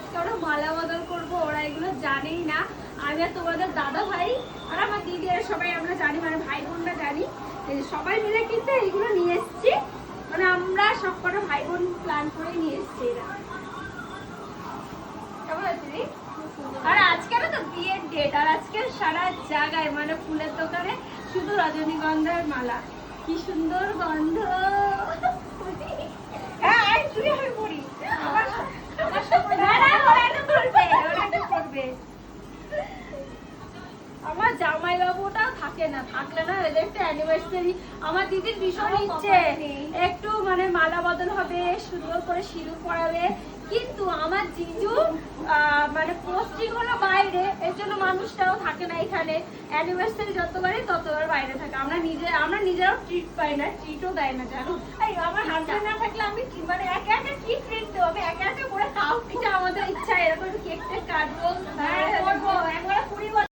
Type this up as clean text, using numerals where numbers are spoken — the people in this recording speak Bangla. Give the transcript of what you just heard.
আজকে ওরা মালা বদল করবো, ওরা এগুলো জানেই না। আমি আর তোমাদের দাদা ভাই আর আমার দিদি আর সবাই আমরা জানি, মানে ভাই বোনরা জানি। সবাই মিলে কিন্তু এইগুলো নিয়ে এসেছি, মানে আমরা সব কটা ভাই বোন প্ল্যান করে নিয়ে এসেছি এরা। কেমন আছে রে? আর আজকে না তো বিয়ের ডেট, আর আজকে সারা জায়গায় মানে ফুলের দোকানে শুধু রজনীগন্ধার মালা। কি সুন্দর গন্ধ। হ্যাঁ তুই আমি পড়ি আমার সামনে। না না ওরা এটা করবে, ওরা এটা করবে। আমার জামাইবাবুটাও থাকে না, থাকলে না এদের একটা অ্যানিভার্সারি। আমার দিদির ভীষণ ইচ্ছে একটু মানে মালা বদল হবে, সুন্দর করে সিঁদুর পরাবে, কিন্তু আমার জিজু মানে পোস্টিং হলো বাইরে, এর জন্য মানুষটাও থাকে না এখানে। অ্যানিভার্সারি যতবারই ততবার বাইরে থাকে। আমরা নিজেরাও ট্রিট পাই না, ট্রিটও দেয় না জানো। এই আমার হাজবেন্ড না থাকলে আমি মানে একা একা কি ট্রিট দেবো, আমি একা একা করে খাও। এটা আমাদের ইচ্ছা, এরকম কেক টেক কাটবো,